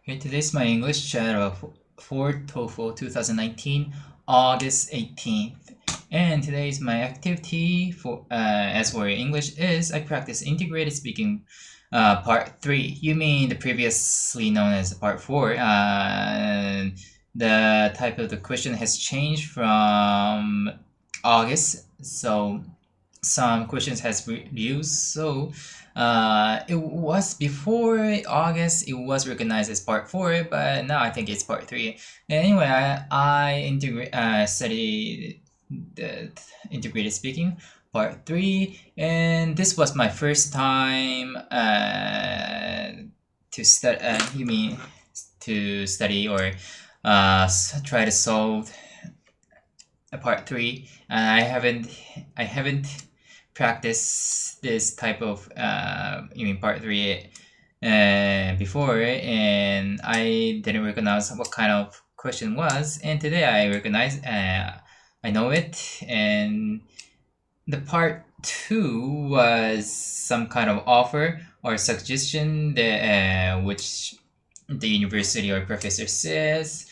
Okay, today's my English channel for TOEFL 2019, August 18th. And today's my activity for as for English is I practice integrated speaking part 3. You mean the previously known as part 4. The type of the question has changed from August, so some questions has reduced. So it was before August, it was recognized as part 4, but now I think it's part 3. Anyway, I studied the integrated speaking part 3, and this was my first time to study or try to solve a part 3. I haven't practiced this type of part 3 before, and I didn't recognize what kind of question was, and today I recognize I know it. And the part 2 was some kind of offer or suggestion that which the university or professor says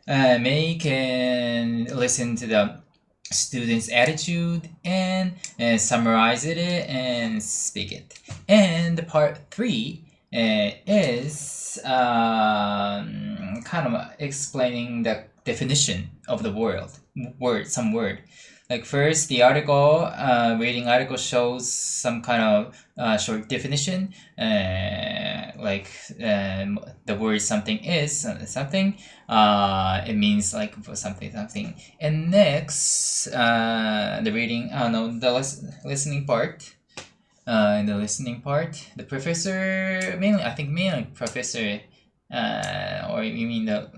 make and listen to the student's attitude and summarize it and speak it. And the part 3 is kind of explaining the definition of the some word. Like first, the article, reading article shows some kind of short definition, like the word something is something. It means like something. And next, the reading, listening part. In the listening part, the professor mainly professor, or you mean the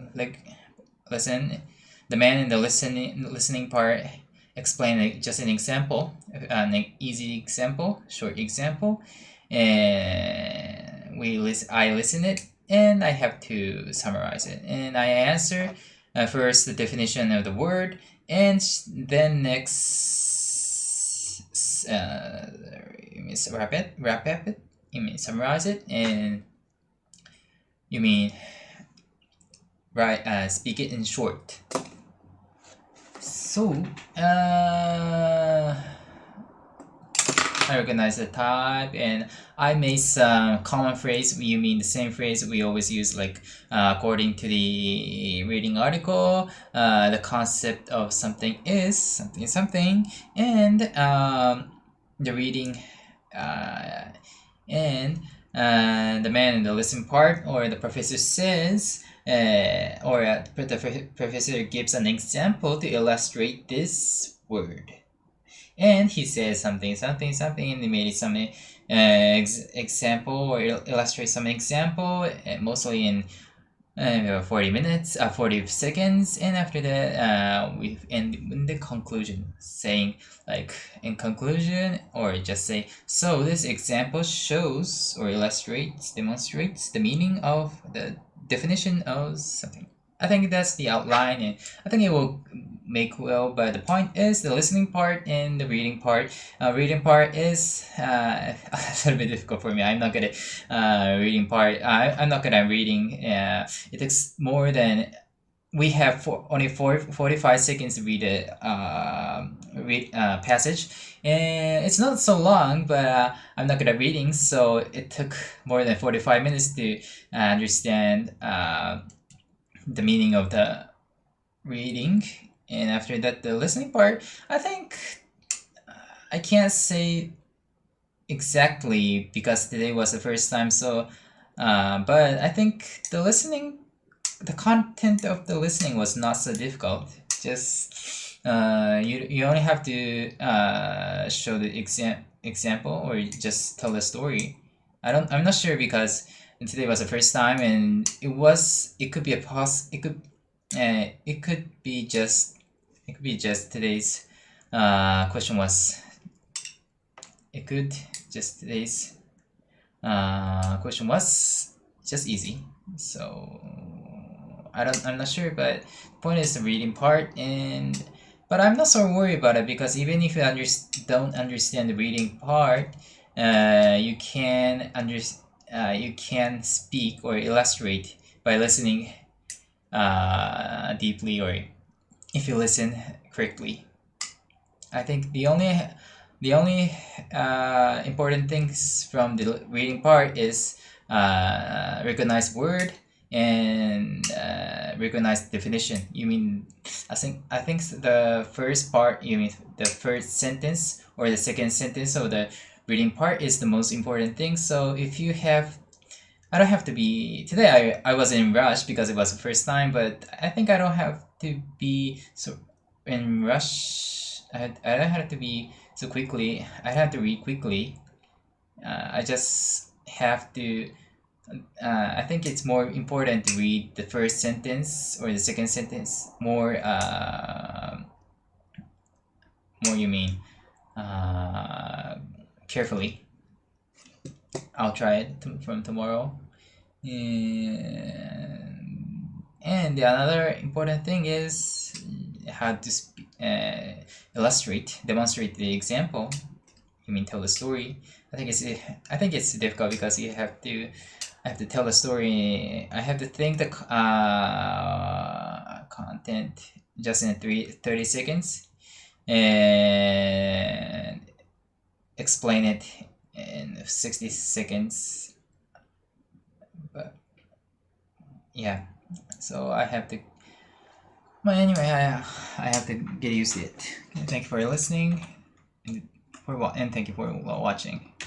the man in the listening part explain just an example, an easy example, short example, and I listen it and I have to summarize it, and I answer first the definition of the word, and then next wrap it. You mean summarize it, and you mean speak it in short. So, I recognize the type, and I made some common phrase. You mean the same phrase we always use, like according to the reading article, the concept of something is something, and the reading, and the man in the listen part, or the professor says, the professor gives an example to illustrate this word, and he says something, and he made some example or illustrate some example, mostly in 40 seconds, and after that we end in the conclusion, saying like in conclusion, or just say, so this example shows or demonstrates the meaning of the definition of something. I think that's the outline, and I think it will make well, but the point is the listening part and the reading part. Reading part is a little bit difficult for me. I'm not good at reading part. I'm not good at reading. It takes more than we have only 45 seconds to read a passage, and it's not so long, but I'm not good at reading, so it took more than 45 minutes to understand the meaning of the reading. And after that, the listening part, I think I can't say exactly because today was the first time, so but I think the content of the listening was not so difficult. Just you only have to show the example or just tell the story. I'm not sure because today was the first time, and it could be just today's question was. It could just today's question was just easy. So I'm not sure, but the point is the reading part, but I'm not so worried about it because even if you don't understand the reading part, you can speak or illustrate by listening deeply, or if you listen correctly. I think the only important things from the reading part is recognize word and recognize definition. You mean I think the first part, you mean the first sentence or the second sentence of the reading part is the most important thing. So if you have, I don't have to be today. I was in rush because it was the first time, but I think I don't have to be so in rush. I don't have to be so quickly. I have to read quickly. I just have to. I think it's more important to read the first sentence or the second sentence more. More, you mean carefully. I'll try it from tomorrow. And the another important thing is how to demonstrate the example. You mean tell the story. I think it's difficult because I have to tell the story. I have to think the content just in 30 seconds and explain it in 60 seconds. But yeah, so I have to. But anyway, I have to get used to it. Thank you for listening, and thank you for watching.